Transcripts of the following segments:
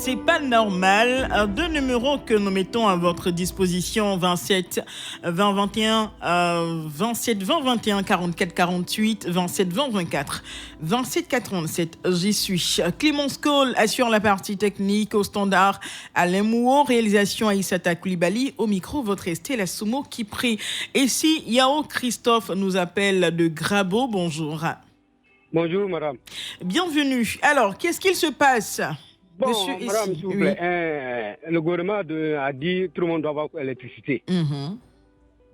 c'est pas normal. Deux numéros que nous mettons à votre disposition, 27 20 21, 27 20 21 44 48, 27 20 24, 27 87. J'y suis. Clémence Cole assure la partie technique au standard. Alain Mouo, réalisation Aïssata Koulibaly. Au micro, votre Estelle Soumo qui prie. Et si Yao Christophe nous appelle de Grabo, bonjour. Bonjour, madame. Bienvenue. Alors, qu'est-ce qu'il se passe, Bon, monsieur madame, ici? s'il vous plaît, le gouvernement a dit que tout le monde doit avoir l'électricité.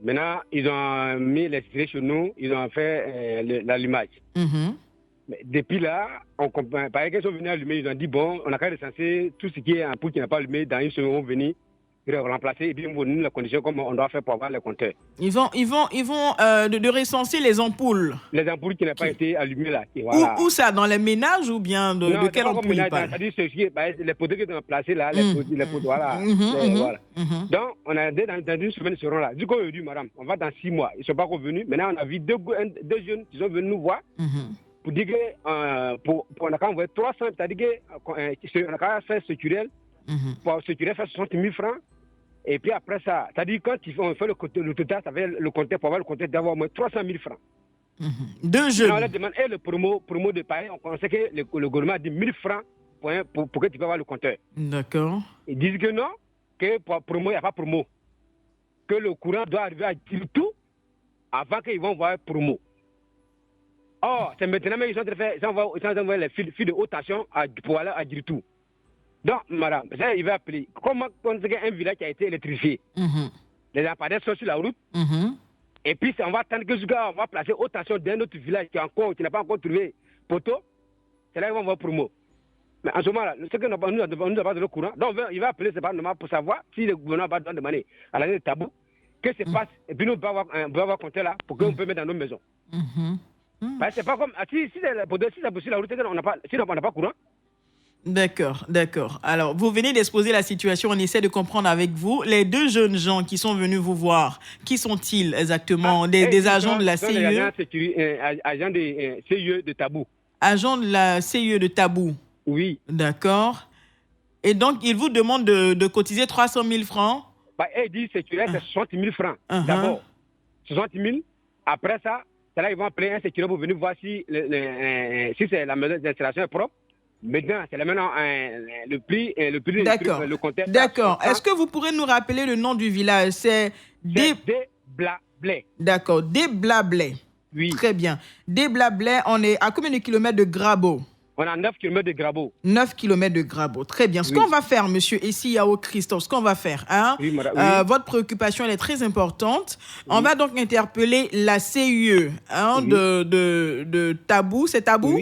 Maintenant, ils ont mis l'électricité chez nous, ils ont fait l'allumage. Mais depuis là, on comprend. Par exemple, ils sont venus allumer, ils ont dit bon, on a qu'à recenser tout ce qui est ampoule qui n'a pas allumé, dans une semaine, on va venir remplacer et puis on va donner les conditions comme on doit faire pour avoir les compteurs. Ils vont de recenser les ampoules. Les ampoules qui n'ont pas été allumées là. Voilà. Où ça? Dans les ménages ou bien de quelle ampoule il parle? C'est-à-dire les poteaux qui sont placés là, les poteaux, voilà. Voilà. Donc, on a dans une semaine, ils seront là. Du coup, on a dit, madame, on va dans 6 mois. Ils ne sont pas revenus. Maintenant, on a vu deux jeunes qui sont venus nous voir pour dire que, on a quand même envoyé 300, c'est-à-dire qu'on a quand même fait structurel. Pour structurel, faire 60 000 francs. Et puis après ça, c'est-à-dire quand on fait le total, ça fait le compteur, pour avoir le compteur d'avoir au moins 300 000 francs. Deux jeunes. On leur demande, et le promo de Paris, on sait que le gouvernement a dit 1000 francs pour que tu puisses avoir le compteur. D'accord. Ils disent que non, que pour promo, il n'y a pas promo. Que le courant doit arriver à tout avant qu'ils vont voir promo. Or, c'est maintenant, mais ils sont en train de faire les fils de haute tension pour aller à tout. Donc, madame, il va appeler. Comment on sait qu'un village qui a été électrifié, les lampadaires sont sur la route, et puis on va attendre que ce gars va placer haute tension d'un autre village qui n'a pas encore trouvé poteau, c'est là qu'ils vont voir promo. Mais en ce moment-là, ce que nous n'avons pas de le courant, donc il va appeler, c'est pas normal pour savoir si le gouvernement va demander à la de tabou, que se passe, et puis nous on peut avoir compté là pour qu'on peut mettre dans nos maisons. Parce que c'est pas comme, si c'est la route, on n'a pas courant. D'accord. Alors, vous venez d'exposer la situation, on essaie de comprendre avec vous. Les deux jeunes gens qui sont venus vous voir, qui sont-ils exactement? Des agents de la CIE? Agents de CIE de Tabou. Agents de la CIE de Tabou? Oui. D'accord. Et donc, ils vous demandent de cotiser 300 000 francs? Ils disent que c'est 60 000 francs. D'abord, 60 000. Après ça, c'est là qu'ils vont appeler un sécurité pour venir voir si c'est la maison d'installation est propre. Maintenant, c'est maintenant le prix, d'accord. Le compteur. D'accord. Est-ce que vous pourrez nous rappeler le nom du village? C'est Desblablais. D'accord, Desblablais. Oui. Très bien. Desblablais, on est à combien de kilomètres de Grabo? On est à 9 km de Grabo. 9 km de Grabo. Très bien. Ce qu'on va faire, monsieur Essi Yao Christophe, ce qu'on va faire, oui, madame, votre préoccupation, elle est très importante. On va donc interpeller la CIE de Tabou. C'est Tabou?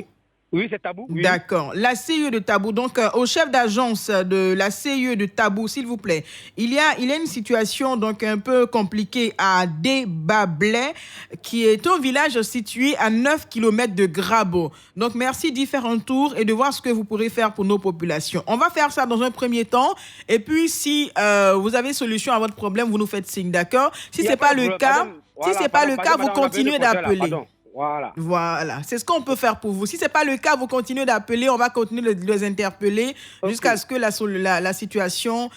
Oui, c'est Tabou. Oui. D'accord. La CIE de Tabou. Donc, au chef d'agence de la CIE de Tabou, s'il vous plaît, il y a une situation donc un peu compliquée à Desblablais, qui est un village situé à 9 km de Grabo. Donc, merci d'y faire un tour et de voir ce que vous pourrez faire pour nos populations. On va faire ça dans un premier temps. Et puis, si vous avez solution à votre problème, vous nous faites signe, d'accord? Si ce n'est pas le cas, vous continuez d'appeler. Voilà, c'est ce qu'on peut faire pour vous. Si ce n'est pas le cas, vous continuez d'appeler, on va continuer de les interpeller jusqu'à ce que la situation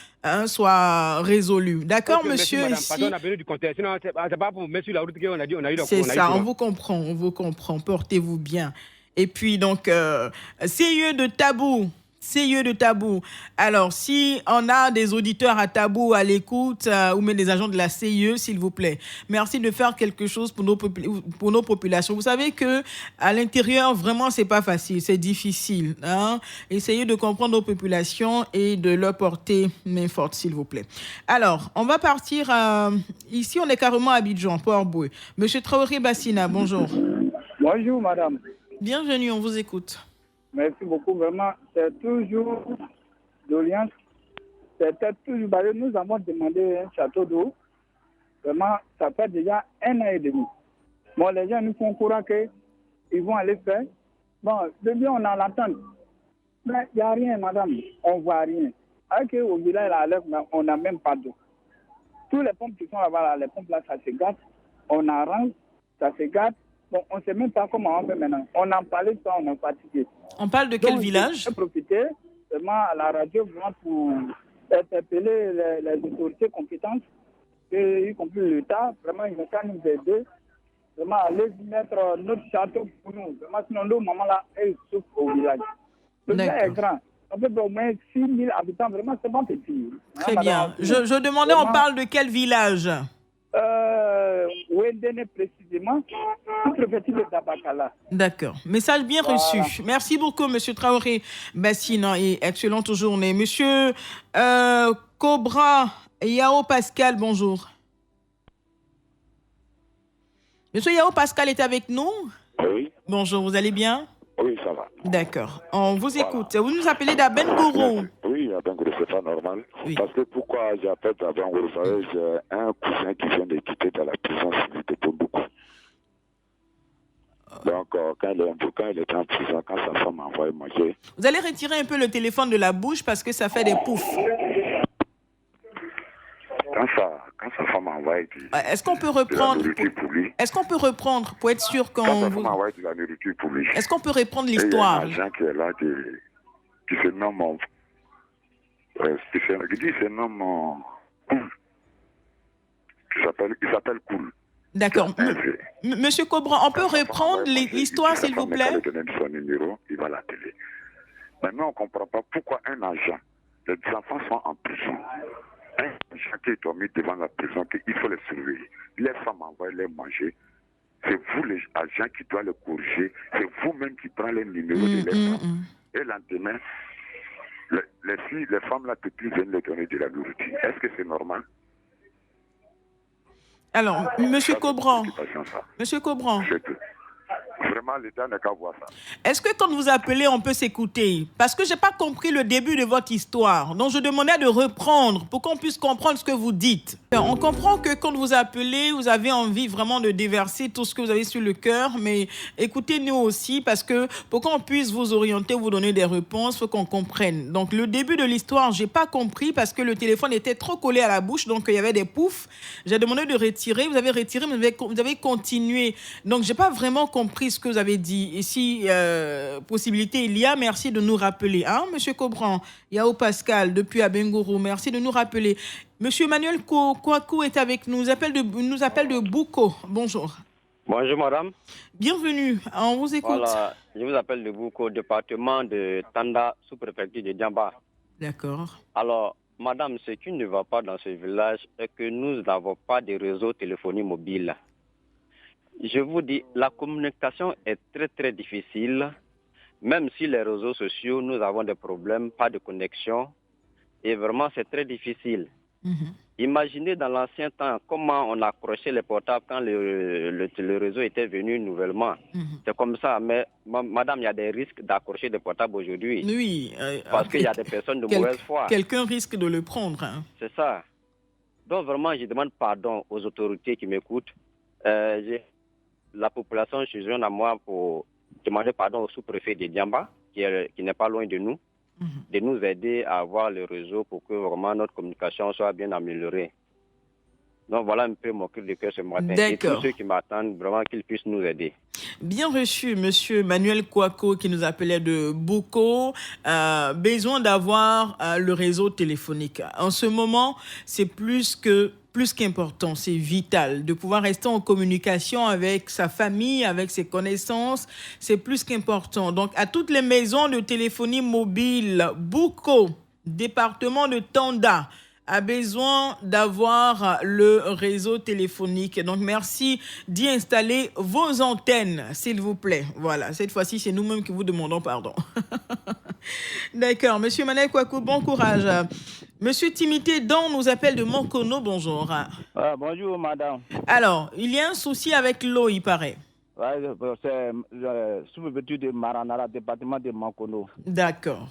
soit résolue. D'accord, monsieur? Merci, madame. Pardon, on a besoin du compteur. Sinon, c'est pas pour mettre sur la route qu'on a dit, on a eu c'est ça, on vous comprend. Portez-vous bien. Et puis, donc, CIE de Tabou. Alors, si on a des auditeurs à Tabou à l'écoute ou même des agents de la CIE, s'il vous plaît, merci de faire quelque chose pour nos populations. Vous savez que à l'intérieur, vraiment, c'est pas facile, c'est difficile. Essayez de comprendre nos populations et de leur porter main forte, s'il vous plaît. Alors, on va partir. Ici, on est carrément à Abidjan, Port-Boué. Monsieur Traoré Bassina, bonjour. Bonjour, madame. Bienvenue, on vous écoute. Merci beaucoup. Vraiment, c'est toujours d'Orient. C'était toujours. Nous avons demandé un château d'eau. Vraiment, ça fait déjà 1 an et demi. Bon, les gens nous font courant qu'ils vont aller faire. Bon, depuis, on a l'attente. Mais il n'y a rien, madame. On ne voit rien. Alors qu'au village, on n'a même pas d'eau. Tous les pompes qui sont là-bas, les pompes là, ça se gâte. On arrange, ça se gâte. Bon, on ne sait même pas comment on fait maintenant. On en parlait de ça, on est fatigué. On parle de quel village? Je vais profiter vraiment à la radio vraiment pour interpeller les autorités compétentes, y compris l'État, vraiment ils n'ont qu'à nous aider, vraiment aller mettre notre château pour nous. Vraiment, sinon nos mamans là, elles souffrent au village. Le village est grand. On peut au moins 6 000 habitants, vraiment c'est pas petit. Très bien. Je demandais, vraiment, on parle de quel village? Wendene précisément, préfecture de Dabakala. D'accord. Message bien reçu. Merci beaucoup, Monsieur Traoré Bassine, et excellente journée. Monsieur Cobra Yao Pascal, bonjour. Monsieur Yao Pascal est avec nous? Oui. Bonjour, vous allez bien? Oui, ça va. D'accord. On vous écoute. Vous nous appelez d'Abengourou? Oui, Abengourou, c'est pas normal. Oui. Parce que pourquoi j'appelle d'Abengourou? Vous savez, j'ai un cousin qui vient de quitter dans la prison civile de Tomboucou. Donc, quand il était en prison, quand sa femme m'a envoyé manger. Vous allez retirer un peu le téléphone de la bouche parce que ça fait des poufs. Quand sa femme m'a envoyé est-ce qu'on peut reprendre pour lui. Est-ce qu'on peut reprendre pour être sûr qu'on quand sa femme m'a envoyé de la nourriture pour lui. Est-ce qu'on peut reprendre l'histoire? Il y a un agent qui est là qui se nomme il s'appelle Cool. D'accord. Monsieur Cobra, on peut reprendre l'histoire, s'il vous plaît? Il va donner son numéro, il va l'appeler. Maintenant, on ne comprend pas pourquoi un agent, les enfants sont en prison. Un agent qui est mis devant la prison, il faut les surveiller. Les femmes envoient les manger. C'est vous, les agents, qui doivent les corriger. C'est vous-même qui prenez les numéros de les femmes. Et le lendemain, les femmes, là, toutes viennent leur donner de la nourriture. Est-ce que c'est normal? Alors, Monsieur Cobran, Vraiment, l'État n'a qu'à voir ça. Est-ce que quand vous appelez, on peut s'écouter? Parce que je n'ai pas compris le début de votre histoire. Donc, je demandais de reprendre pour qu'on puisse comprendre ce que vous dites. On comprend que quand vous appelez, vous avez envie vraiment de déverser tout ce que vous avez sur le cœur. Mais écoutez-nous aussi, parce que pour qu'on puisse vous orienter, vous donner des réponses, il faut qu'on comprenne. Donc, le début de l'histoire, je n'ai pas compris parce que le téléphone était trop collé à la bouche. Donc, il y avait des poufs. J'ai demandé de retirer. Vous avez retiré, mais vous avez continué. Donc, je n'ai pas vraiment compris ce que vous avez dit. Et si possibilité il y a, merci de nous rappeler. Hein, Monsieur Cobran, Yao Pascal, depuis Abengourou, merci de nous rappeler. Monsieur Emmanuel Kouakou est avec nous, nous appelle de Bouko. Bonjour. Bonjour, madame. Bienvenue, on vous écoute. Voilà, je vous appelle de Bouko, département de Tanda, sous-préfecture de Diamba. D'accord. Alors, madame, ce qui ne va pas dans ce village est que nous n'avons pas de réseau téléphonie mobile. Je vous dis, la communication est très très difficile. Même si les réseaux sociaux, nous avons des problèmes, pas de connexion. Et vraiment, c'est très difficile. Imaginez dans l'ancien temps comment on accrochait les portables quand le réseau était venu nouvellement. C'est comme ça. Mais madame, il y a des risques d'accrocher des portables aujourd'hui. Oui. Parce qu'il y a des personnes de mauvaise foi. Quelqu'un risque de le prendre. Hein. C'est ça. Donc vraiment, je demande pardon aux autorités qui m'écoutent. La population se joint à moi pour demander pardon au sous-préfet de Diamba, qui n'est pas loin de nous, de nous aider à avoir le réseau pour que vraiment notre communication soit bien améliorée. Donc voilà un peu mon cri de cœur ce matin. Et tous ceux qui m'attendent, vraiment qu'ils puissent nous aider. Bien reçu, Monsieur Manuel Kouako qui nous appelait de Bouko. Besoin d'avoir le réseau téléphonique. En ce moment, c'est plus qu'important, c'est vital de pouvoir rester en communication avec sa famille, avec ses connaissances, c'est plus qu'important. Donc, à toutes les maisons de téléphonie mobile, Bouko, département de Tanda, a besoin d'avoir le réseau téléphonique. Donc, merci d'y installer vos antennes, s'il vous plaît. Voilà, cette fois-ci, c'est nous-mêmes qui vous demandons pardon. D'accord. Monsieur Manuel Kouakou, bon courage. Monsieur Timité Dan nous appelle de Mankono. Bonjour. Bonjour, madame. Alors, il y a un souci avec l'eau, il paraît. C'est sous-préfecture de Maranara, département de Mankono. D'accord.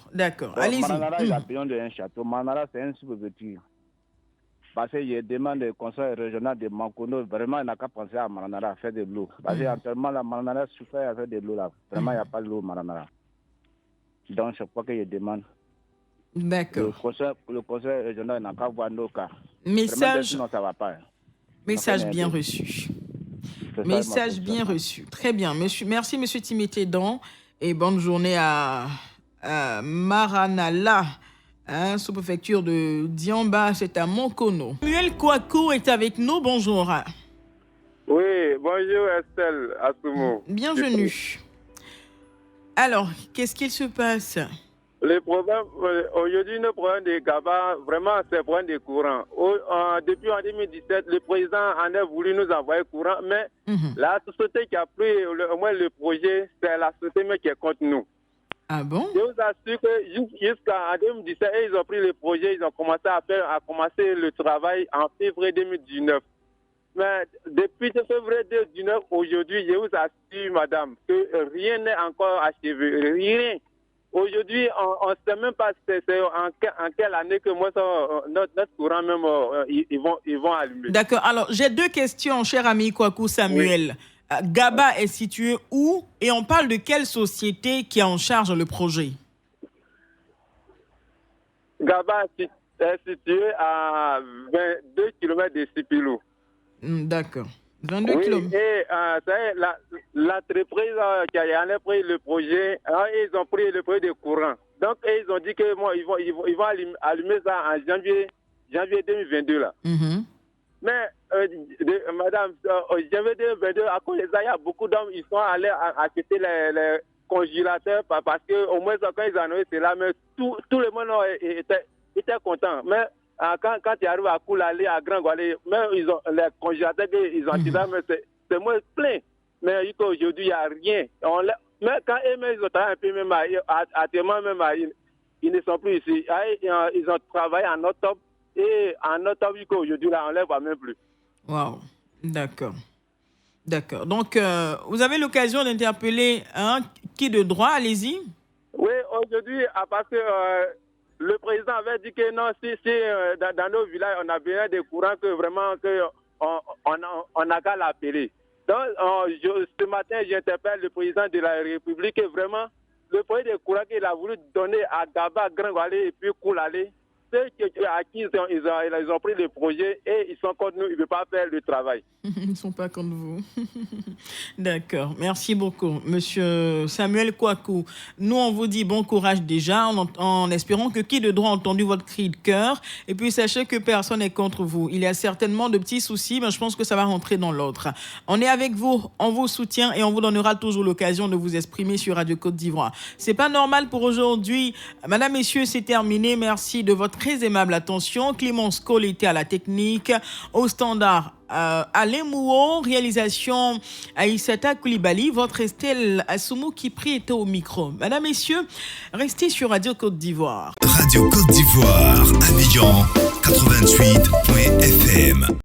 Allez-y. Maranara, il a besoin d'un château. Maranara, c'est un sous-préfecture. Parce qu'il y a des demandes du conseil régional de Mankono. Vraiment, il n'a qu'à penser à Maranara, à faire de l'eau. Parce qu'actuellement, la Maranara souffre à faire de l'eau là. Vraiment, il n'y a pas de l'eau Maranara. Donc, je crois qu'il y a des demandes. D'accord. Le conseil régional n'a qu'à voir nos cas. Message. Sinon, ça ne va pas. Message bien reçu. Message bien reçu. Très bien. Merci, Monsieur Timité Dan. Et bonne journée à Maranala, sous-préfecture de Diamba, c'est à Monkono. Samuel Kouakou est avec nous, bonjour. Oui, bonjour Estelle Assoumou. Bienvenue. Alors, qu'est-ce qu'il se passe? Le problème, aujourd'hui, le problème de Gaba, vraiment, c'est le problème des courants. Depuis en 2017, le président en a voulu nous envoyer courant, mais la société qui a pris au moins le projet, c'est la société même qui est contre nous. Ah bon? Je vous assure que jusqu'en 2017, ils ont pris le projet, ils ont commencé à commencer le travail en février 2019. Mais depuis février 2019, aujourd'hui, je vous assure, madame, que rien n'est encore achevé. Rien. Aujourd'hui, on ne sait même pas c'est en quelle année que moi, notre courant même, ils vont allumer. D'accord. Alors, j'ai deux questions, cher ami Kouakou Samuel. Oui. Gaba est situé où? Et on parle de quelle société qui est en charge le projet? Gaba est situé à 22 km de Sipilou. D'accord. 22 km. Et l'entreprise qui a pris le projet, ils ont pris le projet de courant. Donc, ils ont dit que ils vont allumer ça en janvier 2022 là. Mais madame, janvier 2022, à cause de ça, il y a beaucoup d'hommes, ils sont allés acheter les congélateurs parce que au moins quand ils en ont c'est là, mais tout le monde était content. Mais quand tu arrives à Koulali, à Grand Gualé, même ils ont les congélateurs qu'ils ont tirés, mais c'est moins plein. Mais aujourd'hui, il n'y a rien. Mais quand eux-mêmes, ils ont travaillé un peu, même actuellement, même, ils ne sont plus ici. Ils ont travaillé en octobre, et en octobre, aujourd'hui, là, on ne les voit même plus. Waouh, d'accord. D'accord. Donc, vous avez l'occasion d'interpeller qui de droit, allez-y. Oui, aujourd'hui, parce que le président avait dit que non, si dans nos villages, on a besoin de courant, que vraiment, on n'a qu'à l'appeler. Donc, ce matin, j'interpelle le président de la République et vraiment, le projet de courant qu'il a voulu donner à Gaba, Grand Gualé et puis Koulali, ceux à qui ils ont pris le projet et ils sont contre nous, ils ne veulent pas faire le travail. Ils ne sont pas contre vous. D'accord. Merci beaucoup, monsieur Samuel Kouakou. Nous, on vous dit bon courage déjà, en espérant que qui de droit a entendu votre cri de cœur. Et puis, sachez que personne n'est contre vous. Il y a certainement de petits soucis, mais je pense que ça va rentrer dans l'autre. On est avec vous, on vous soutient et on vous donnera toujours l'occasion de vous exprimer sur Radio Côte d'Ivoire. C'est pas normal pour aujourd'hui. Madame, messieurs, c'est terminé. Merci de votre très aimable attention. Clémence Cole était à la technique, au standard. Alain Mouo, réalisation Aïssata Koulibaly, votre Estelle Assoumou qui prie était au micro. Madame, messieurs, restez sur Radio Côte d'Ivoire. Radio Côte d'Ivoire, Abidjan 88.fm.